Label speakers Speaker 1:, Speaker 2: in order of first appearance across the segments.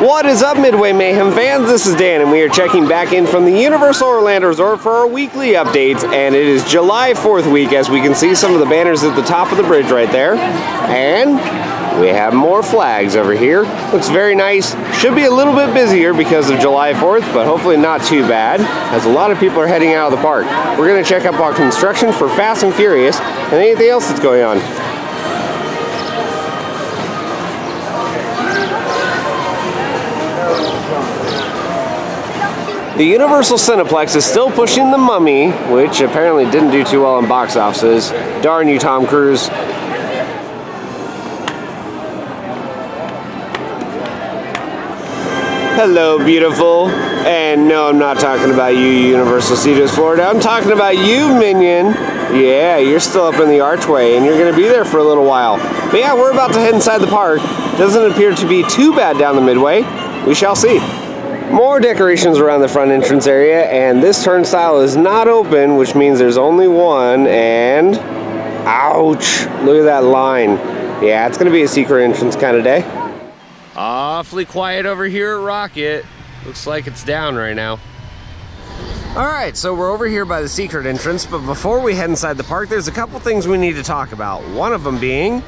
Speaker 1: What is up, Midway Mayhem fans? This is Dan, and we are checking back in from the Universal Orlando Resort for our weekly updates, and it is July 4th week, as we can see some of the banners at the top of the bridge right there. And we have more flags over here. Looks very nice. Should be a little bit busier because of July 4th, but hopefully not too bad, as a lot of people are heading out of the park. We're going to check up on construction for Fast and Furious and anything else that's going on. The Universal Cineplex is still pushing The Mummy, which apparently didn't do too well in box offices. Darn you, Tom Cruise. Hello, beautiful. And no, I'm not talking about you, Universal Studios Florida. I'm talking about you, Minion. Yeah, you're still up in the archway, and you're going to be there for a little while. But yeah, we're about to head inside the park. Doesn't appear to be too bad down the Midway. We shall see. More decorations around the front entrance area, and this turnstile is not open, which means there's only one, and ouch, look at that line. Yeah, it's going to be a secret entrance kind of day. Awfully quiet over here at Rocket. Looks like it's down right now. Alright, so we're over here by the secret entrance, but before we head inside the park, there's a couple things we need to talk about. One of them being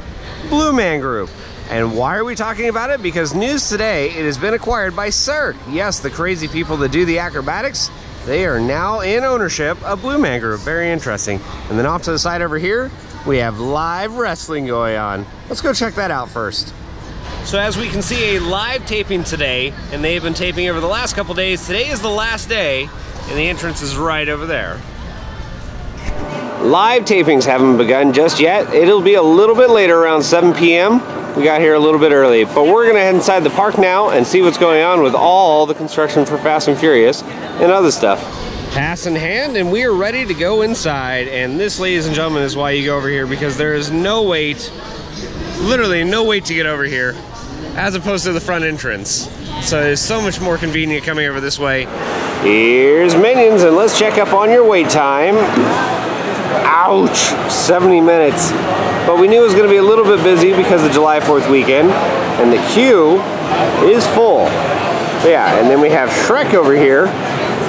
Speaker 1: Blue Man Group. And why are we talking about it? Because news today, it has been acquired by Cirque. Yes, the crazy people that do the acrobatics, they are now in ownership of Blue Man Group. Very interesting. And then off to the side over here, we have live wrestling going on. Let's go check that out first. So as we can see, a live taping today, and they've been taping over the last couple days. Today is the last day, and the entrance is right over there. Live tapings haven't begun just yet. It'll be a little bit later, around 7 p.m. We got here a little bit early, but we're gonna head inside the park now and see what's going on with all the construction for Fast and Furious and other stuff. Pass in hand, and we are ready to go inside. And this, ladies and gentlemen, is why you go over here, because there is no wait, literally no wait to get over here, as opposed to the front entrance. So it's so much more convenient coming over this way. Here's Minions, and let's check up on your wait time. Ouch, 70 minutes. But we knew it was going to be a little bit busy because of July 4th weekend, and the queue is full. So yeah, and then we have Shrek over here,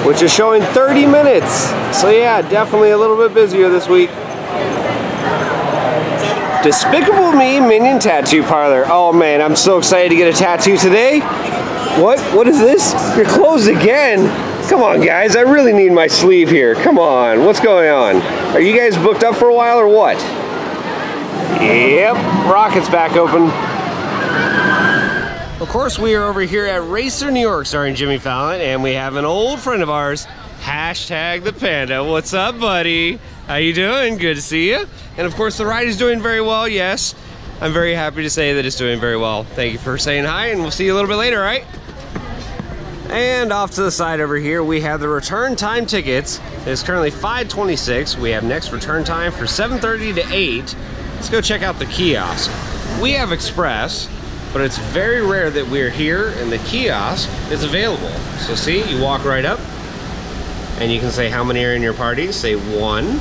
Speaker 1: which is showing 30 minutes. So yeah, definitely a little bit busier this week. Despicable Me Minion Tattoo Parlor. Oh man, I'm so excited to get a tattoo today. What is this? You're closed again? Come on guys, I really need my sleeve here. Come on, what's going on? Are you guys booked up for a while or what? Yep, Rocket's back open. Of course, we are over here at Racer New York starring Jimmy Fallon, and we have an old friend of ours, hashtag the Panda. What's up, buddy? How you doing? Good to see you. And of course, the ride is doing very well, yes. I'm very happy to say that it's doing very well. Thank you for saying hi, and we'll see you a little bit later, all right? And off to the side over here, we have the return time tickets. It's currently 5:26. We have next return time for 7:30 to 8. Let's go check out the kiosk. We have Express, but it's very rare that we're here and the kiosk is available. So see, you walk right up and you can say how many are in your party. Say 1, and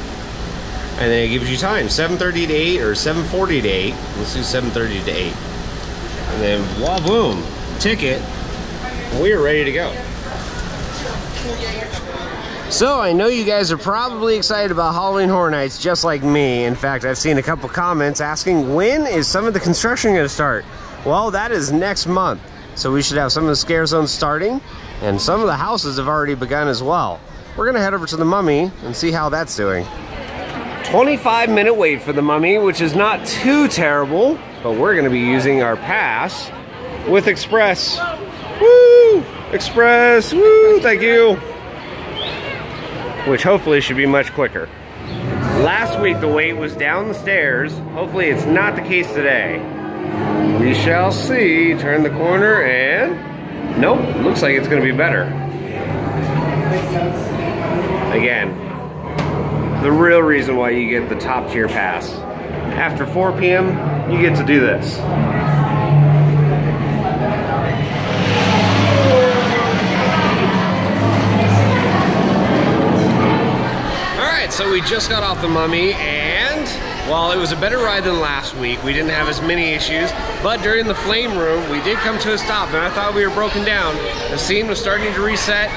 Speaker 1: then it gives you time, 7:30 to 8 or 7:40 to 8. Let's do 7:30 to 8. And then, wow, boom, ticket. We're ready to go. So I know you guys are probably excited about Halloween Horror Nights just like me. In fact, I've seen a couple comments asking when is some of the construction going to start. Well, that is next month. So we should have some of the scare zones starting, and some of the houses have already begun as well. We're going to head over to the Mummy and see how that's doing. 25-minute wait for the Mummy, which is not too terrible, but we're going to be using our pass with Express. Woo! Express! Woo! Thank you! Which hopefully should be much quicker. Last week the wait was down the stairs. Hopefully it's not the case today. We shall see. Turn the corner and... nope, looks like it's going to be better. Again, the real reason why you get the top tier pass. After 4 p.m., you get to do this. So we just got off the Mummy, and Well, it was a better ride than last week. We didn't have as many issues, but during the flame room, we did come to a stop, and I thought we were broken down. The scene was starting to reset,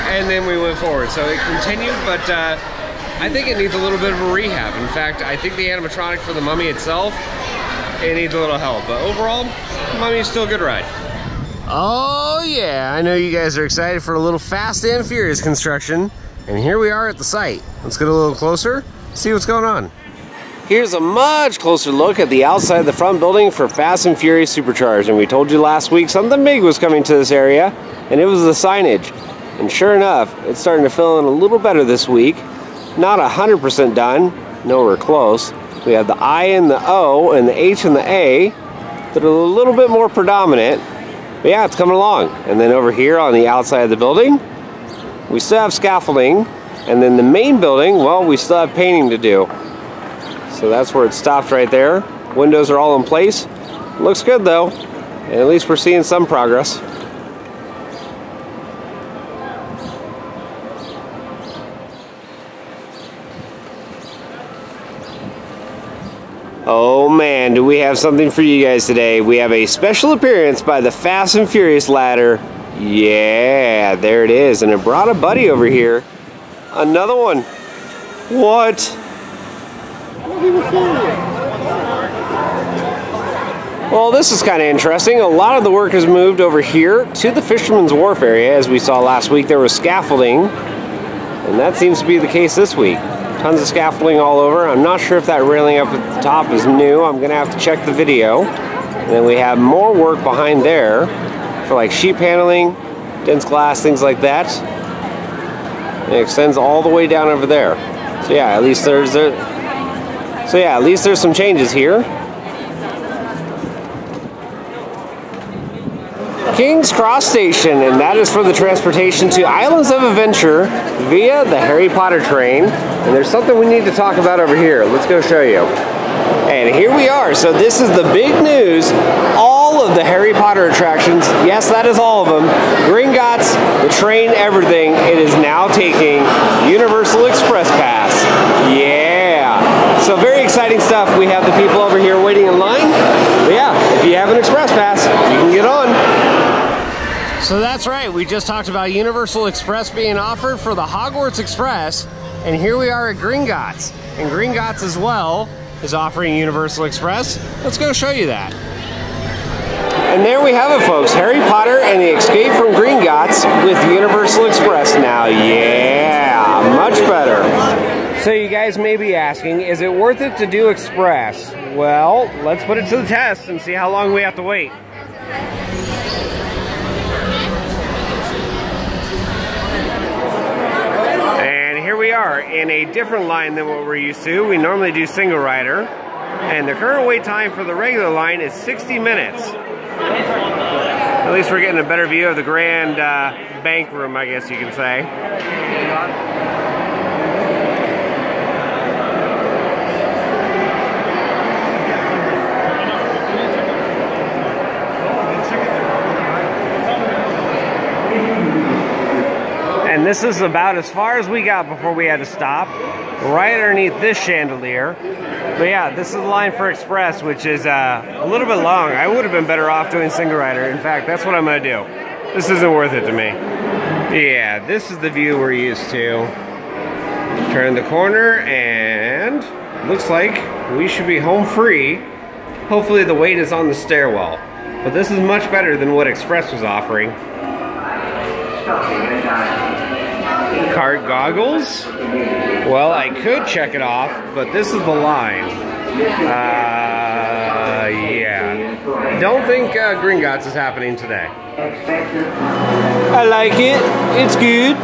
Speaker 1: and then we went forward. So it continued, but I think it needs a little bit of a rehab. In fact, I think the animatronic for the Mummy itself, it needs a little help. But overall, Mummy is still a good ride. Oh yeah, I know you guys are excited for a little Fast and Furious construction. And here we are at the site. Let's get a little closer, see what's going on. Here's a much closer look at the outside of the front building for Fast and Furious Supercharged. And we told you last week something big was coming to this area, and it was the signage. And sure enough, it's starting to fill in a little better this week. Not 100% done, nowhere close. We have the I and the O and the H and the A that are a little bit more predominant. But yeah, it's coming along. And then over here on the outside of the building, we still have scaffolding. And then the main building, well, we still have painting to do. So that's where it stopped right there. Windows are all in place. Looks good though. And at least we're seeing some progress. Oh man, do we have something for you guys today. We have a special appearance by the Fast and Furious ladder. Yeah, there it is. And it brought a buddy over here. Another one. What? Well, this is kind of interesting. A lot of the work has moved over here to the Fisherman's Wharf area. As we saw last week, there was scaffolding. And that seems to be the case this week. Tons of scaffolding all over. I'm not sure if that railing up at the top is new. I'm going to have to check the video. And then we have more work behind there for like sheet paneling, dense glass, things like that. And it extends all the way down over there. So yeah, at least there's some changes here. King's Cross Station, and that is for the transportation to Islands of Adventure via the Harry Potter train. And there's something we need to talk about over here. Let's go show you. And here we are. So this is the big news. All of the Harry Potter attractions, yes, that is all of them. Gringotts, the train, everything. It is now taking Universal Express Pass. Yeah. So very exciting stuff. We have the people over here waiting in line. But yeah, if you have an Express Pass, you can get on. So that's right, we just talked about Universal Express being offered for the Hogwarts Express, and here we are at Gringotts. And Gringotts as well is offering Universal Express. Let's go show you that. And there we have it, folks. Harry Potter and the Escape from Gringotts with Universal Express now. Yeah, much better. So you guys may be asking, is it worth it to do Express? Well, let's put it to the test and see how long we have to wait. Here we are in a different line than what we're used to. We normally do single rider, and the current wait time for the regular line is 60 minutes. At least we're getting a better view of the grand bank room, I guess you can say. And this is about as far as we got before we had to stop, right underneath this chandelier. But yeah, this is the line for Express, which is a little bit long. I would have been better off doing single rider. In fact, that's what I'm going to do. This isn't worth it to me. Yeah, this is the view we're used to. Turn the corner, and looks like we should be home free. Hopefully the wait is on the stairwell. But this is much better than what Express was offering. Cart goggles? Well, I could check it off, but this is the line. Yeah. Don't think Gringotts is happening today. I like it. It's good.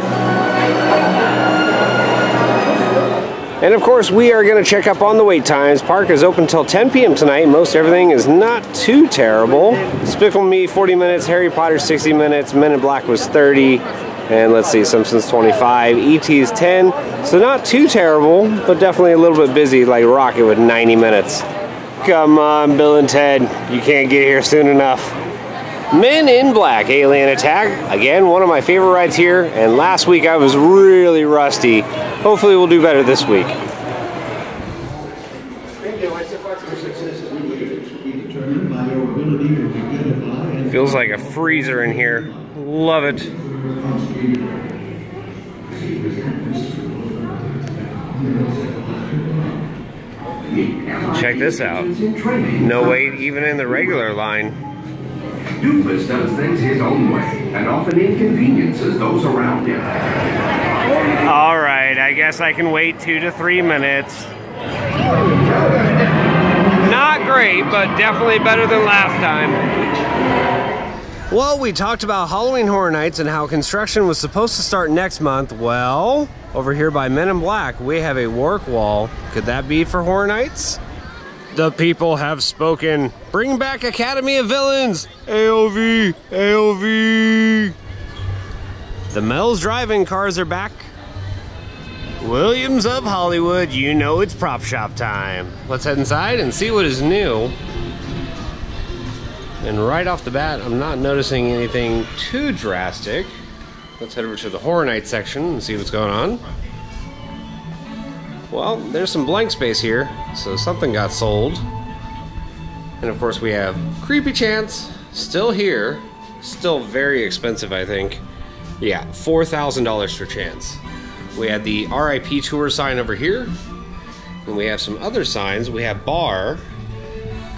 Speaker 1: And of course, we are going to check up on the wait times. Park is open until 10 p.m. tonight. Most everything is not too terrible. Despicable Me, 40 minutes. Harry Potter, 60 minutes. Men in Black was 30. And let's see, Simpsons 25, E.T.'s 10. So not too terrible, but definitely a little bit busy like Rocket with 90 minutes. Come on, Bill and Ted. You can't get here soon enough. Men in Black, Alien Attack. Again, one of my favorite rides here. And last week I was really rusty. Hopefully we'll do better this week. Feels like a freezer in here. Love it. Check this out. No wait even in the regular line.
Speaker 2: Doofus does things his own way and often inconveniences those around him.
Speaker 1: Alright, I guess I can wait 2 to 3 minutes. Not great, but definitely better than last time. Well, we talked about Halloween Horror Nights and how construction was supposed to start next month. Well, over here by Men in Black, we have a work wall. Could that be for Horror Nights? The people have spoken. Bring back Academy of Villains. AOV, AOV. The Mel's driving cars are back. Williams of Hollywood, you know it's prop shop time. Let's head inside and see what is new. And right off the bat, I'm not noticing anything too drastic. Let's head over to the Horror Nights section and see what's going on. Well, there's some blank space here, so something got sold. And of course we have Creepy Chance, still here. Still very expensive, I think. Yeah, $4,000 for Chance. We had the RIP tour sign over here. And we have some other signs. We have Bar.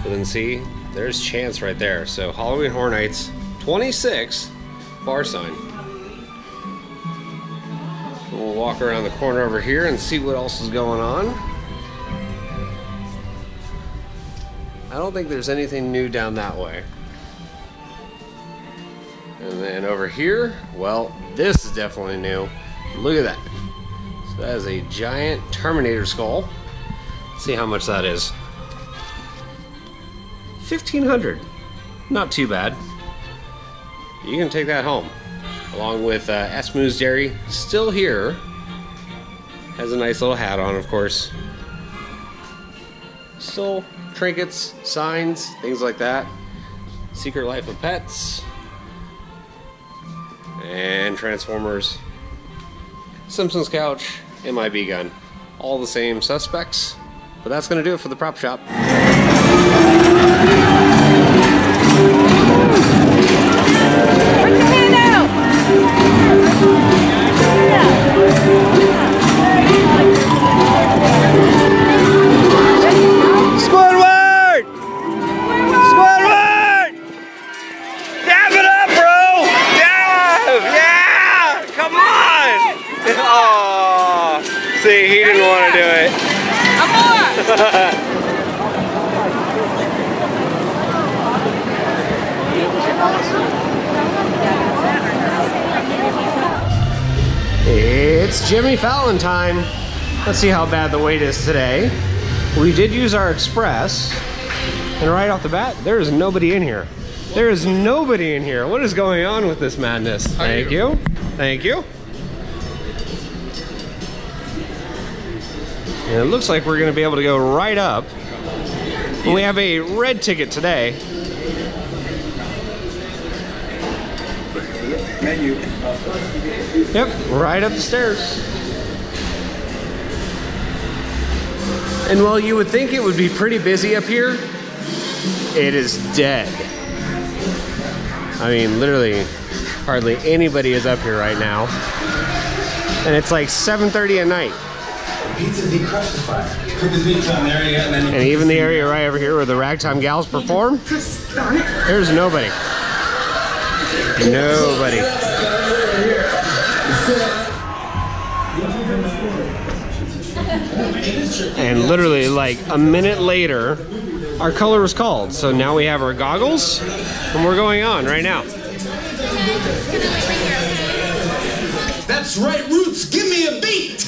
Speaker 1: And then see, there's Chance right there. So Halloween Horror Nights 26 bar sign. We'll walk around the corner over here and see what else is going on. I don't think there's anything new down that way. And then over here, well, this is definitely new. Look at that. So that is a giant Terminator skull. Let's see how much that is. $1,500. Not too bad. You can take that home. Along with Esmu's Dairy, still here. Has a nice little hat on, of course. Still trinkets, signs, things like that. Secret Life of Pets. And Transformers. Simpsons Couch, MIB gun. All the same suspects. But that's going to do it for the prop shop.
Speaker 3: Squidward! Squidward! Dab it up, bro! Dab! Yeah! Come on! Oh, see, he didn't want to do it.
Speaker 1: It's Jimmy Fallon time. Let's see how bad the wait is today. We did use our express, and right off the bat, there is nobody in here. There is nobody in here. What is going on with this madness? Thank you. Thank you. And it looks like we're going to be able to go right up. And we have a red ticket today.
Speaker 2: Menu.
Speaker 1: Yep, right up the stairs. And while you would think it would be pretty busy up here, it is dead. I mean, literally, hardly anybody is up here right now. And it's like 7:30 at night.
Speaker 4: Pizza decrustified. Put the pizza on there, yeah, and then.
Speaker 1: And even the area right over here where the Ragtime Gals perform, there's nobody. Nobody. And literally like a minute later, our color was called. So now we have our goggles and we're going on right now.
Speaker 4: That's right, Roots, give me a beat!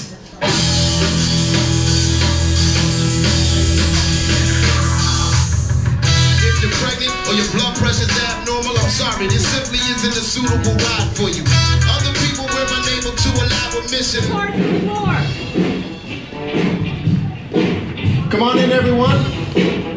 Speaker 4: If you're pregnant or your blood pressure's abnormal, I'm sorry, this simply isn't a suitable ride for you. Other people were unable to allow a mission. Come on in, everyone.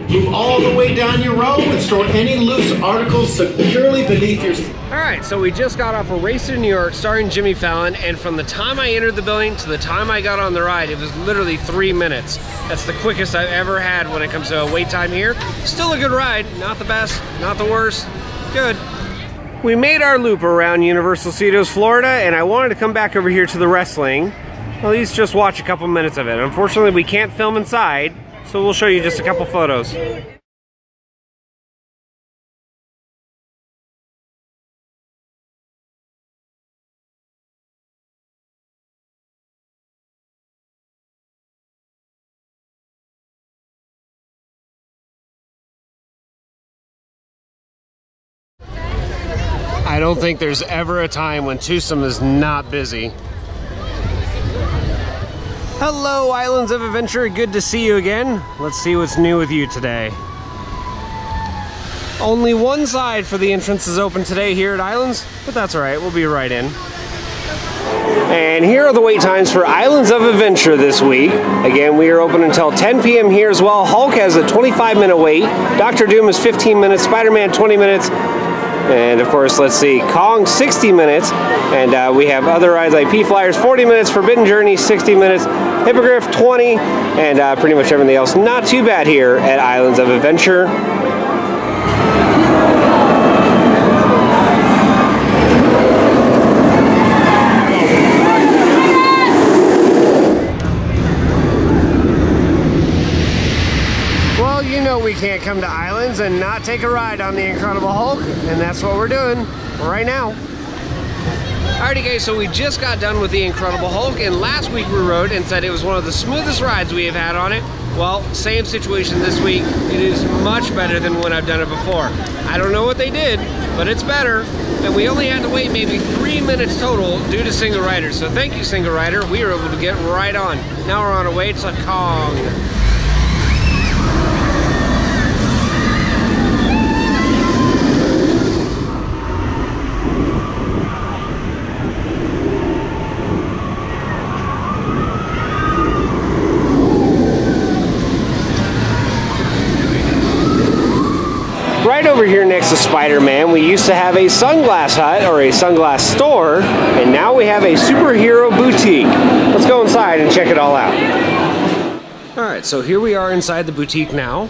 Speaker 4: Move all the way down your row and store any loose articles securely beneath your...
Speaker 1: Alright, so we just got off a race in New York starring Jimmy Fallon, and from the time I entered the building to the time I got on the ride, it was literally 3 minutes. That's the quickest I've ever had when it comes to a wait time here. Still a good ride, not the best, not the worst, Good. We made our loop around Universal Studios Florida, and I wanted to come back over here to the wrestling. At least just watch a couple minutes of it. Unfortunately, we can't film inside, so we'll show you just a couple photos. I don't think there's ever a time when Twosome is not busy. Hello, Islands of Adventure. Good to see you again. Let's see what's new with you today. Only one side for the entrance is open today here at Islands, but that's all right. We'll be right in. And here are the wait times for Islands of Adventure this week. Again, we are open until 10 p.m. here as well. Hulk has a 25-minute wait. Dr. Doom is 15 minutes. Spider-Man 20 minutes. And of course, let's see, Kong 60 minutes, and we have other rides like P-Flyers 40 minutes, Forbidden Journey 60 minutes, Hippogriff 20, and pretty much everything else. Not too bad here at Islands of Adventure. We can't come to Islands and not take a ride on the Incredible Hulk, and that's what we're doing right now. Alrighty guys, so we just got done with the Incredible Hulk, and last week we rode and said it was one of the smoothest rides we have had on it. Well, same situation this week. It is much better than when I've done it before. I don't know what they did, but it's better. And we only had to wait maybe 3 minutes total due to single riders. So thank you, single rider. We were able to get right on. Now we're on our way to Kong. Right over here next to Spider-Man, we used to have a sunglass hut or a sunglass store, and now we have a superhero boutique. Let's go inside and check it all out. Alright, so here we are inside the boutique now,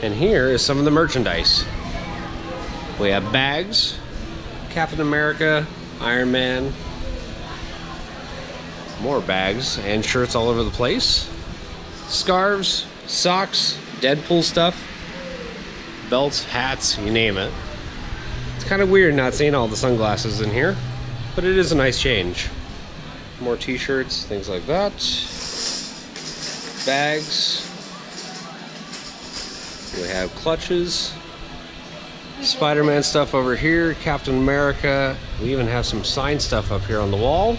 Speaker 1: and here is some of the merchandise. We have bags, Captain America, Iron Man, more bags and shirts all over the place, scarves, socks, Deadpool stuff, belts, hats, you name it. It's kind of weird not seeing all the sunglasses in here, but it is a nice change. More t-shirts, things like that. Bags. We have clutches. Spider-Man stuff over here, Captain America. We even have some signed stuff up here on the wall.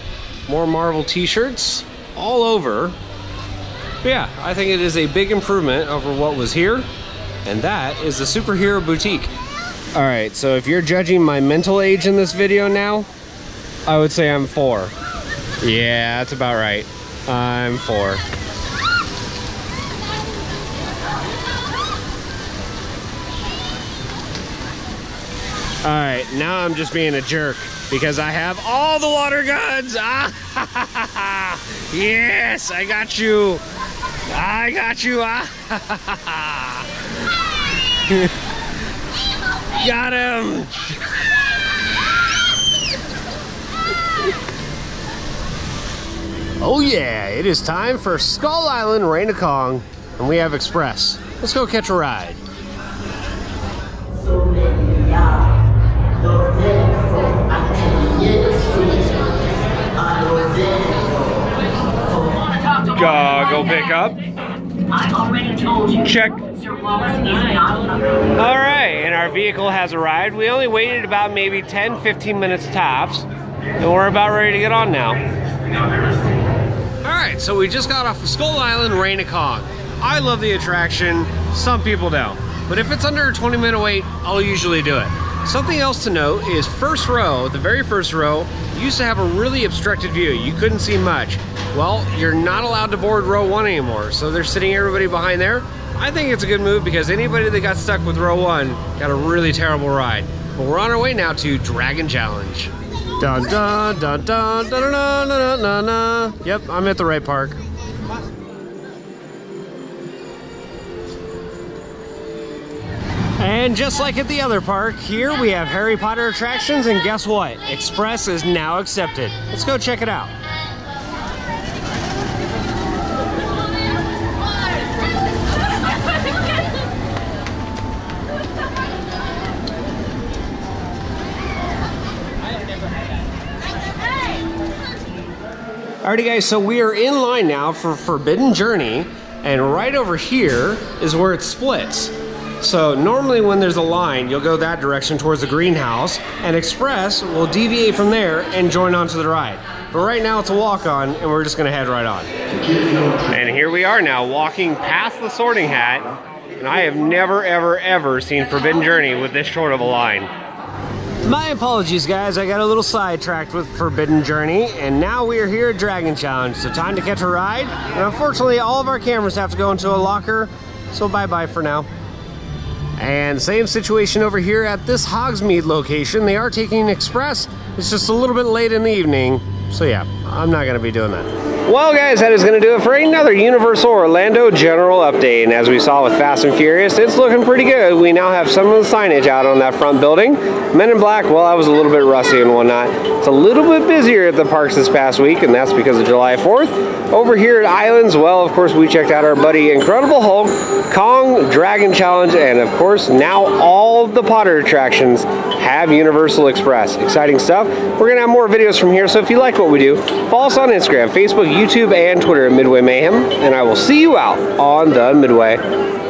Speaker 1: More Marvel t-shirts all over. But yeah, I think it is a big improvement over what was here. And that is the Superhero Boutique. Alright, so if you're judging my mental age in this video now, I would say I'm 4. Yeah, that's about right. I'm 4. Alright, now I'm just being a jerk because I have all the water guns! Ah, yes, I got you! I got you! Ah, got him! Oh yeah, it is time for Skull Island Reign of Kong, and we have Express. Let's go catch a ride. Go pick up.
Speaker 5: I already told you.
Speaker 1: Check.
Speaker 5: Sir Wallace is not.
Speaker 1: All right, and our vehicle has arrived. We only waited about maybe 10-15 minutes tops, and we're about ready to get on now. All right, so we just got off of Skull Island Reign of Kong. I love the attraction. Some people don't, but if it's under a 20-minute wait, I'll usually do it. Something else to note is first row, the very first row, used to have a really obstructed view. You couldn't see much. Well, you're not allowed to board row 1 anymore, so they're sitting everybody behind there. I think it's a good move because anybody that got stuck with row 1 got a really terrible ride. But we're on our way now to Dragon Challenge. Dun dun dun dun dun dun dun dun dun dun. Yep, I'm at the right park. And just like at the other park, here we have Harry Potter attractions, and guess what? Express is now accepted. Let's go check it out. Alrighty guys, so we are in line now for Forbidden Journey, and right over here is where it splits. So normally when there's a line, you'll go that direction towards the greenhouse, and Express will deviate from there and join onto the ride. But right now it's a walk-on, and we're just gonna head right on. And here we are now, walking past the Sorting Hat, and I have never, ever, ever seen Forbidden Journey with this short of a line. My apologies guys, I got a little sidetracked with Forbidden Journey, and now we are here at Dragon Challenge. So time to catch a ride, and unfortunately all of our cameras have to go into a locker, so bye-bye for now. And same situation over here at this Hogsmeade location. They are taking Express, it's just a little bit late in the evening, so yeah, I'm not gonna be doing that. Well guys, that is going to do it for another Universal Orlando General Update. And as we saw with Fast and Furious, it's looking pretty good. We now have some of the signage out on that front building. Men in Black, well, I was a little bit rusty and whatnot. It's a little bit busier at the parks this past week, and that's because of July 4th. Over here at Islands, well, of course, we checked out our buddy Incredible Hulk, Kong, Dragon Challenge, and of course, now all the Potter attractions have Universal Express. Exciting stuff. We're going to have more videos from here, so if you like what we do, follow us on Instagram, Facebook, YouTube, and Twitter at Midway Mayhem, and I will see you out on the Midway.